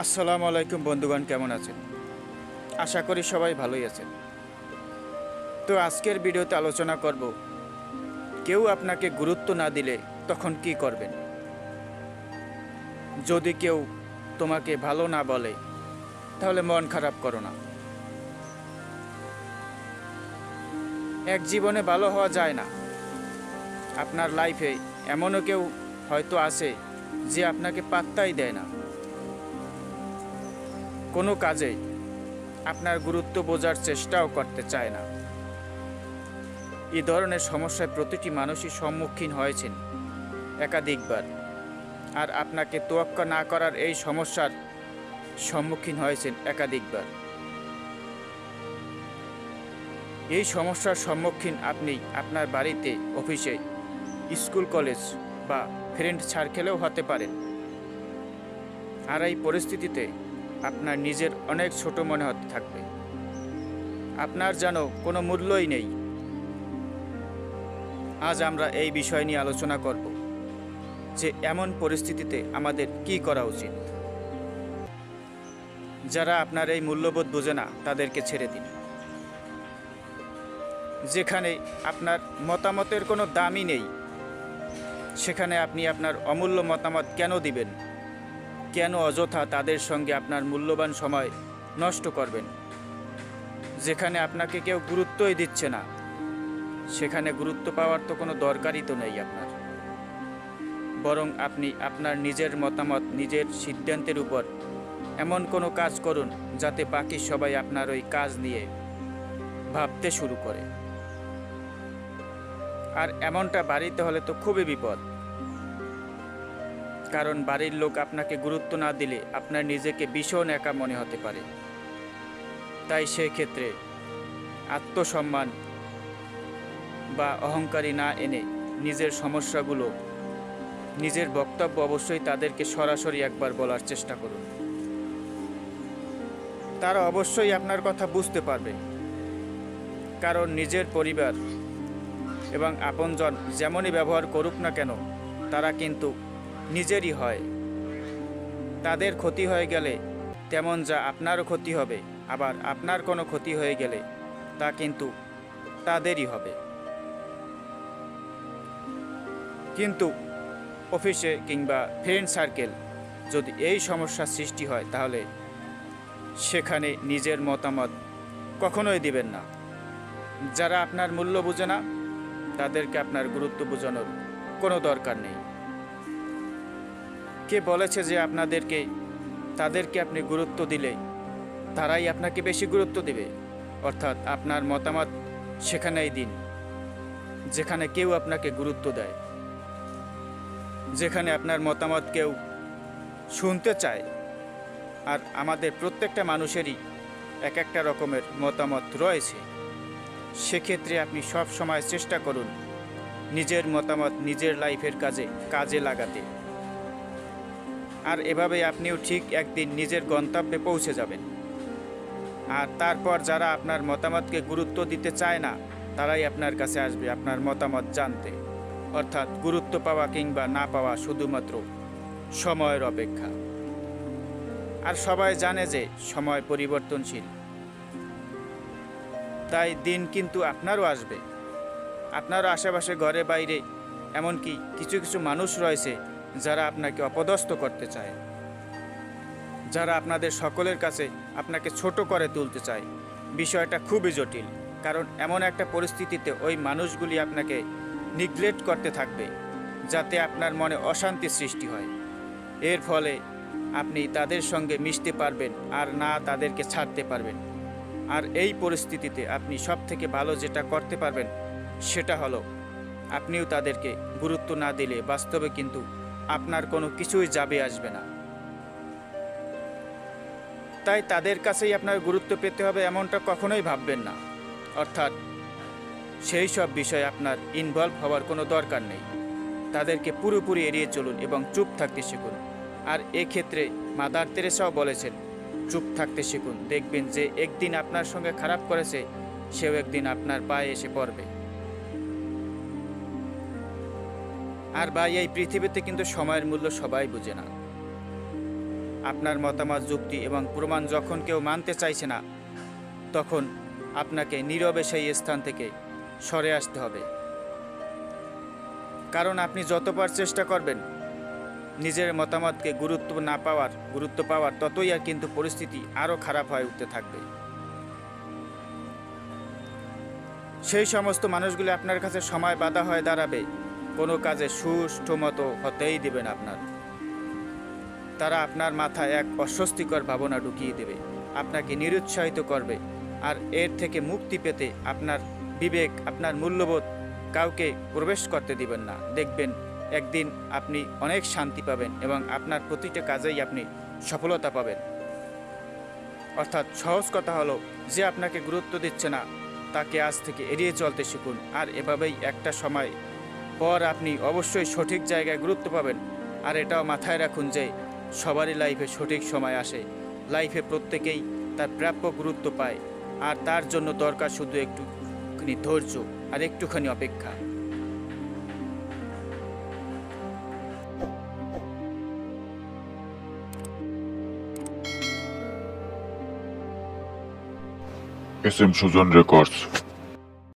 আসসালামু আলাইকুম বন্ধুগণ, কেমন আছেন? আশা করি সবাই ভালোই আছেন। তো আজকের ভিডিওতে আলোচনা করব, কেউ আপনাকে গুরুত্ব না দিলে তখন কি করবেন। যদি কেউ তোমাকে ভালো না বলে তাহলে মন খারাপ করো না। এক জীবনে ভালো হওয়া যায় না। আপনার লাইফে এমনও কেউ হয়তো আছে যে আপনাকে পাত্তাই দেয় না, কোনো কাজে আপনার গুরুত্ব বোঝার চেষ্টাও করতে চায় না। এই ধরনের সমস্যায় প্রতিটি মানুষই সম্মুখীন হয়েছেন একাধিকবার, আর আপনাকে তোয়াক্কা না করার এই সমস্যার সম্মুখীন হয়েছেন একাধিকবার। এই সমস্যার সম্মুখীন আপনি আপনার বাড়িতে, অফিসে, স্কুল, কলেজ বা ফ্রেন্ড সার্কেলেও হতে পারেন। আর এই পরিস্থিতিতে আপনার নিজের অনেক ছোট মনে হতে থাকবে, আপনার যেন কোনো মূল্যই নেই। আজ আমরা এই বিষয় নিয়ে আলোচনা করব যে এমন পরিস্থিতিতে আমাদের কি করা উচিত। যারা আপনার এই মূল্যবোধ বোঝে না তাদেরকে ছেড়ে দিন। যেখানে আপনার মতামতের কোনো দামই নেই, সেখানে আপনি আপনার অমূল্য মতামত কেন দিবেন? কেন অযথা তাদের সঙ্গে আপনার মূল্যবান সময় নষ্ট করবেন? যেখানে আপনাকে কেউ গুরুত্বই দিচ্ছে না, সেখানে গুরুত্ব পাওয়ার তো কোনো দরকারই তো নেই আপনার। বরং আপনি আপনার নিজের মতামত, নিজের সিদ্ধান্তের উপর এমন কোনো কাজ করুন যাতে বাকি সবাই আপনার ওই কাজ নিয়ে ভাবতে শুরু করে। আর এমনটা বাড়িতে হলে তো খুবই বিপদ, কারণ বাড়ির লোক আপনাকে গুরুত্ব না দিলে আপনার নিজেকে ভীষণ একা মনে হতে পারে। তাই সেই ক্ষেত্রে আত্মসম্মান বা অহংকারী না এনে নিজের সমস্যাগুলো, নিজের বক্তব্য অবশ্যই তাদেরকে সরাসরি একবার বলার চেষ্টা করুন। তারা অবশ্যই আপনার কথা বুঝতে পারবে, কারণ নিজের পরিবার এবং আপনজন যেমনই ব্যবহার করুক না কেন, তারা কিন্তু নিজেরই হয়। তাদের ক্ষতি হয়ে গেলে তেমন যা আপনারও ক্ষতি হবে, আবার আপনার কোনো ক্ষতি হয়ে গেলে তা কিন্তু তাদেরই হবে। কিন্তু অফিসে কিংবা ফ্রেন্ড সার্কেল যদি এই সমস্যার সৃষ্টি হয়, তাহলে সেখানে নিজের মতামত কখনোই দিবেন না। যারা আপনার মূল্য বোঝে না তাদেরকে আপনার গুরুত্ব বোঝানোর কোনো দরকার নেই। কে বলেছে যে তাদেরকে আপনি গুরুত্ব দিলে তারাই আপনাকে বেশি গুরুত্ব দেবে? অর্থাৎ আপনার মতামত সেখানেই দিন যেখানে কেউ আপনাকে গুরুত্ব দেয়, যেখানে আপনার মতামত কেউ শুনতে চায়। আর আমাদের প্রত্যেকটা মানুষেরই এক একটা রকমের মতামত রয়েছে। সেক্ষেত্রে আপনি সব সময় চেষ্টা করুন নিজের মতামত নিজের লাইফের কাজে লাগাতে। আর এভাবে আপনিও ঠিক একদিন নিজের গন্তব্যে পৌঁছে যাবেন। আর তারপর যারা আপনার মতামতকে গুরুত্ব দিতে চায় না, তারাই আপনার কাছে আসবে আপনার মতামত জানতে। অর্থাৎ গুরুত্ব পাওয়া কিংবা না পাওয়া শুধুমাত্র সময়ের অপেক্ষা। আর সবাই জানে যে সময় পরিবর্তনশীল, তাই দিন কিন্তু আপনারও আসবে। আপনারও আশেপাশে, ঘরে বাইরে, এমনকি কিছু কিছু মানুষ রয়েছে যারা আপনাকে অপদস্থ করতে চায়, যারা আপনাদের সকলের কাছে আপনাকে ছোট করে তুলতে চায়। বিষয়টা খুবই জটিল, কারণ এমন একটা পরিস্থিতিতে ওই মানুষগুলি আপনাকে নিগলেক্ট করতে থাকবে, যাতে আপনার মনে অশান্তি সৃষ্টি হয়। এর ফলে আপনি তাদের সঙ্গে মিশতে পারবেন আর না তাদেরকে ছাড়তে পারবেন। আর এই পরিস্থিতিতে আপনি সবথেকে ভালো যেটা করতে পারবেন সেটা হলো, আপনিও তাদেরকে গুরুত্ব না দিলে বাস্তবে কিন্তু আপনার কোনো কিছুই যাবে আসবে না। তাই তাদের কাছেই আপনার গুরুত্ব পেতে হবে এমনটা কখনোই ভাববেন না। অর্থাৎ সেই সব বিষয়ে আপনার ইনভলভ হওয়ার কোনো দরকার নেই। তাদেরকে পুরোপুরি এড়িয়ে চলুন এবং চুপ থাকতে শিখুন। আর এক্ষেত্রে মাদার তেরেসাও বলেছেন, চুপ থাকতে শিখুন। দেখবেন যে একদিন আপনার সঙ্গে খারাপ করেছে, সেও একদিন আপনার পায়ে এসে পড়বে। আর ভাই, এই পৃথিবীতে কিন্তু সময়ের মূল্য সবাই বুঝে না। আপনার মতামত, যুক্তি এবং প্রমাণ যখন কেউ মানতে চাইছে না, তখন আপনাকে নীরবে সেই স্থান থেকে সরে আসতে হবে। কারণ আপনি যতবার চেষ্টা করবেন নিজের মতামতকে গুরুত্ব পাওয়ার ততই আর কিন্তু পরিস্থিতি আরও খারাপ হয়ে উঠতে থাকবে। সেই সমস্ত মানুষগুলি আপনার কাছে সময় বাধা হয়ে দাঁড়াবে, কোনো কাজে সুষ্ঠু মতো হতেই দেবেন আপনার। তারা আপনার মাথায় এক অস্বস্তিকর ভাবনা ঢুকিয়ে দেবে, আপনাকে নিরুৎসাহিত করবে। আর এর থেকে মুক্তি পেতে আপনার বিবেক, আপনার মূল্যবোধ কাউকে প্রবেশ করতে দিবেন না। দেখবেন একদিন আপনি অনেক শান্তি পাবেন এবং আপনার প্রতিটা কাজেই আপনি সফলতা পাবেন। অর্থাৎ সহজ কথা হলো, যে আপনাকে গুরুত্ব দিচ্ছে না তাকে আজ থেকে এড়িয়ে চলতে শিখুন। আর এভাবেই একটা সময় পর আপনি অবশ্যই সঠিক জায়গায় গুরুত্ব পাবেন। আর এটাও মাথায় রাখুন যে সবারই লাইফে সঠিক সময় আসে, লাইফে প্রত্যেকেই তার প্রাপ্য গুরুত্ব পায়। আর তার জন্য দরকার শুধু একটুখানি ধৈর্য আর একটুখানি অপেক্ষা। SM Sujan records.